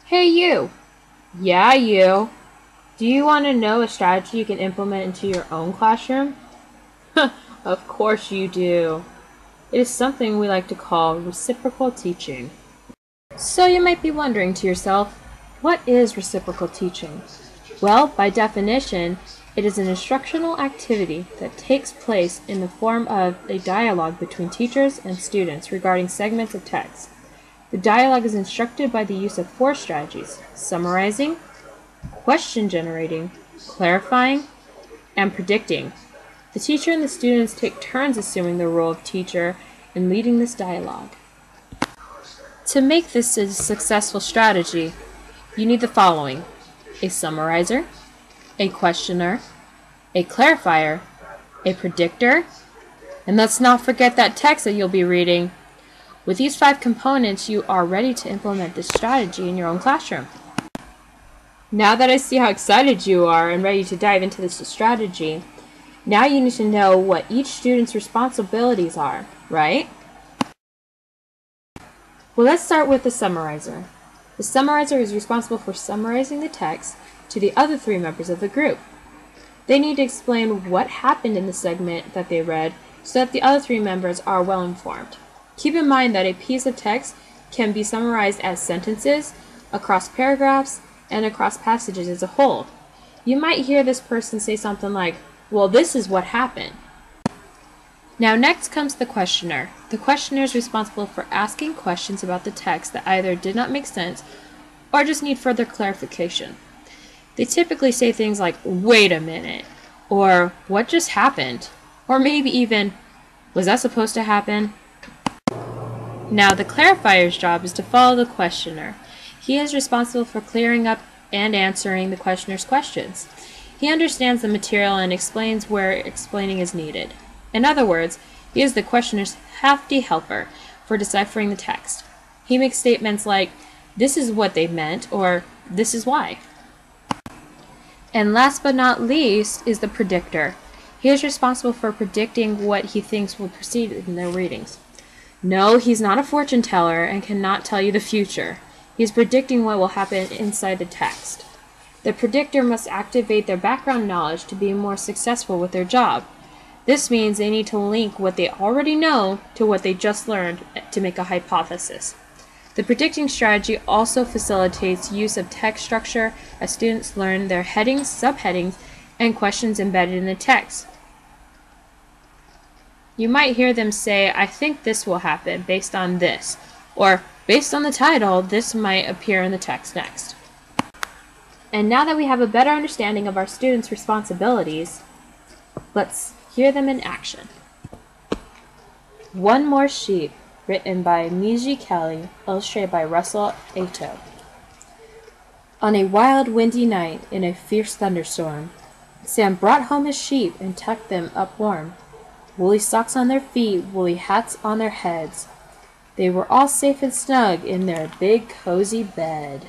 Hey you! Yeah, you! Do you want to know a strategy you can implement into your own classroom? Of course you do. It is something we like to call reciprocal teaching. So you might be wondering to yourself, what is reciprocal teaching? Well, by definition, it is an instructional activity that takes place in the form of a dialogue between teachers and students regarding segments of text. The dialogue is instructed by the use of 4 strategies: summarizing, question generating, clarifying, and predicting. The teacher and the students take turns assuming the role of teacher and leading this dialogue. To make this a successful strategy, you need the following: a summarizer, a questioner, a clarifier, a predictor, and let's not forget that text that you'll be reading. With these 5 components, you are ready to implement this strategy in your own classroom. Now that I see how excited you are and ready to dive into this strategy, now you need to know what each student's responsibilities are, right? Well, let's start with the summarizer. The summarizer is responsible for summarizing the text to the other 3 members of the group. They need to explain what happened in the segment that they read so that the other 3 members are well informed. Keep in mind that a piece of text can be summarized as sentences, across paragraphs, and across passages as a whole. You might hear this person say something like, "Well, this is what happened." Now next comes the questioner. The questioner is responsible for asking questions about the text that either did not make sense or just need further clarification. They typically say things like, "Wait a minute," or "What just happened?" Or maybe even, "Was that supposed to happen?" Now the clarifier's job is to follow the questioner. He is responsible for clearing up and answering the questioner's questions. He understands the material and explains where explaining is needed. In other words, he is the questioner's hefty helper for deciphering the text. He makes statements like, "This is what they meant," or "This is why." And last but not least is the predictor. He is responsible for predicting what he thinks will proceed in their readings. No, he's not a fortune teller and cannot tell you the future. He's predicting what will happen inside the text. The predictor must activate their background knowledge to be more successful with their job. This means they need to link what they already know to what they just learned to make a hypothesis. The predicting strategy also facilitates use of text structure as students learn their headings, subheadings, and questions embedded in the text. You might hear them say, "I think this will happen based on this," or "Based on the title, this might appear in the text next." And now that we have a better understanding of our students' responsibilities, let's hear them in action. One More Sheep, written by Miji Kelly, illustrated by Russell Ato. On a wild, windy night, in a fierce thunderstorm, Sam brought home his sheep and tucked them up warm. Woolly socks on their feet, woolly hats on their heads. They were all safe and snug in their big, cozy bed.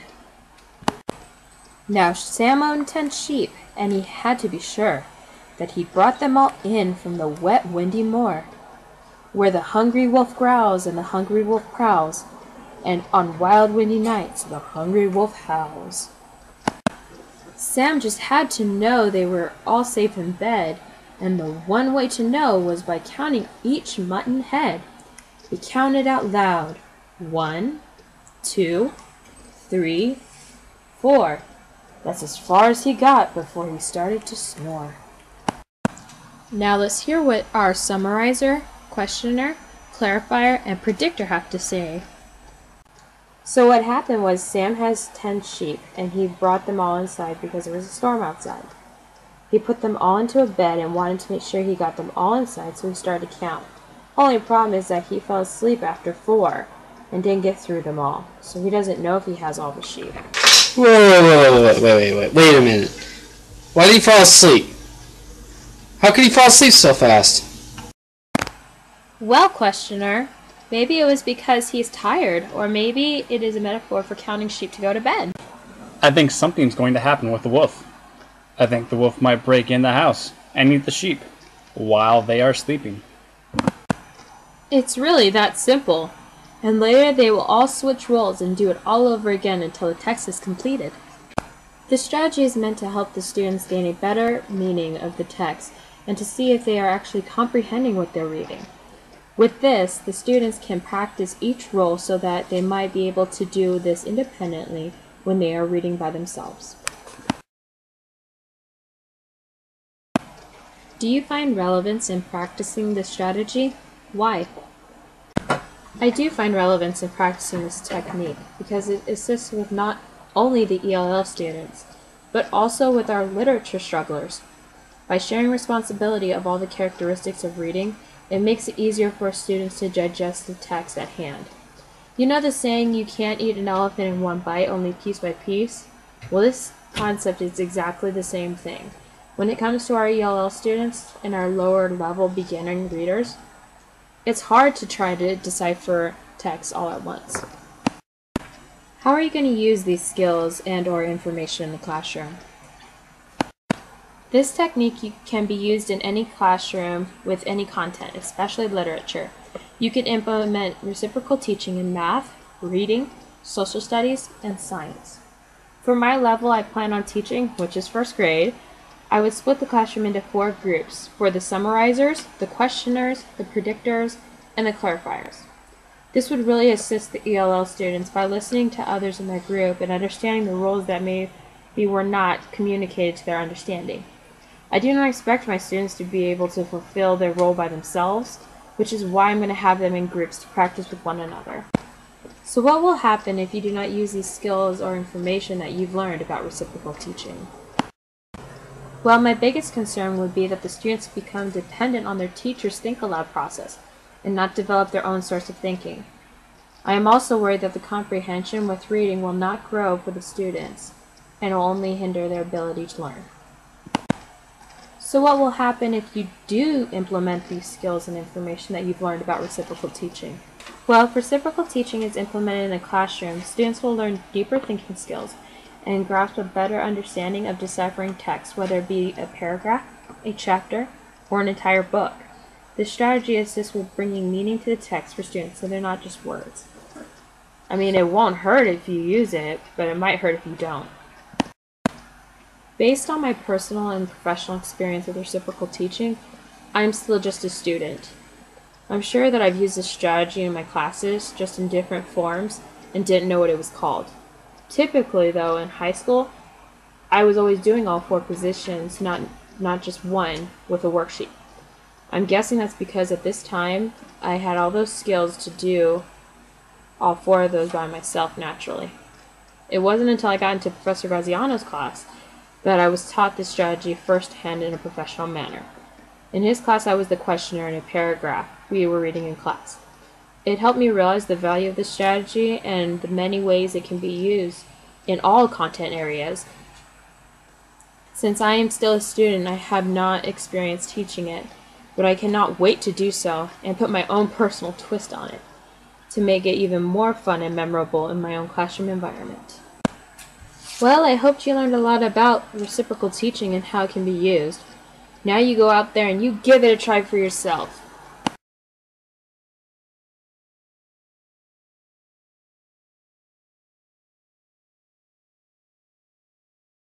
Now Sam owned 10 sheep, and he had to be sure that he brought them all in from the wet, windy moor, where the hungry wolf growls and the hungry wolf prowls, and on wild, windy nights the hungry wolf howls. Sam just had to know they were all safe in bed, and the one way to know was by counting each mutton head. He counted out loud. 1, 2, 3, 4. That's as far as he got before he started to snore. Now let's hear what our summarizer, questioner, clarifier, and predictor have to say. So what happened was Sam has 10 sheep, and he brought them all inside because there was a storm outside. He put them all into a bed and wanted to make sure he got them all inside, so he started to count. Only problem is that he fell asleep after 4 and didn't get through them all, so he doesn't know if he has all the sheep. Wait a minute. Why did he fall asleep? How could he fall asleep so fast? Well, questioner, maybe it was because he's tired, or maybe it is a metaphor for counting sheep to go to bed. I think something's going to happen with the wolf. I think the wolf might break in the house and eat the sheep while they are sleeping. It's really that simple. and later they will all switch roles and do it all over again until the text is completed. This strategy is meant to help the students gain a better meaning of the text and to see if they are actually comprehending what they're reading. With this, the students can practice each role so that they might be able to do this independently when they are reading by themselves. Do you find relevance in practicing this strategy? Why? I do find relevance in practicing this technique because it assists with not only the ELL students, but also with our literature strugglers. By sharing responsibility of all the characteristics of reading, it makes it easier for students to digest the text at hand. You know the saying, you can't eat an elephant in one bite, only piece by piece? Well, this concept is exactly the same thing. When it comes to our ELL students and our lower level beginner readers, it's hard to try to decipher text all at once. How are you going to use these skills and/or information in the classroom? This technique can be used in any classroom with any content, especially literature. You can implement reciprocal teaching in math, reading, social studies, and science. For my level I plan on teaching, which is first grade, I would split the classroom into 4 groups for the summarizers, the questioners, the predictors, and the clarifiers. This would really assist the ELL students by listening to others in their group and understanding the roles that maybe were not communicated to their understanding. I do not expect my students to be able to fulfill their role by themselves, which is why I'm going to have them in groups to practice with one another. So what will happen if you do not use these skills or information that you've learned about reciprocal teaching? Well, my biggest concern would be that the students become dependent on their teacher's think aloud process and not develop their own source of thinking. I am also worried that the comprehension with reading will not grow for the students and will only hinder their ability to learn. So what will happen if you do implement these skills and information that you've learned about reciprocal teaching? Well, if reciprocal teaching is implemented in the classroom, students will learn deeper thinking skills and grasp a better understanding of deciphering text, whether it be a paragraph, a chapter, or an entire book. This strategy assists with bringing meaning to the text for students so they're not just words. I mean, it won't hurt if you use it, but it might hurt if you don't. Based on my personal and professional experience with reciprocal teaching, I'm still just a student. I'm sure that I've used this strategy in my classes, just in different forms, and didn't know what it was called. Typically, though, in high school, I was always doing all 4 positions, not just one, with a worksheet. I'm guessing that's because at this time, I had all those skills to do all 4 of those by myself naturally. It wasn't until I got into Professor Graziano's class that I was taught this strategy firsthand in a professional manner. In his class, I was the questioner in a paragraph we were reading in class. It helped me realize the value of this strategy and the many ways it can be used in all content areas. Since I am still a student, I have not experienced teaching it, but I cannot wait to do so and put my own personal twist on it to make it even more fun and memorable in my own classroom environment. Well, I hope you learned a lot about reciprocal teaching and how it can be used. Now you go out there and you give it a try for yourself.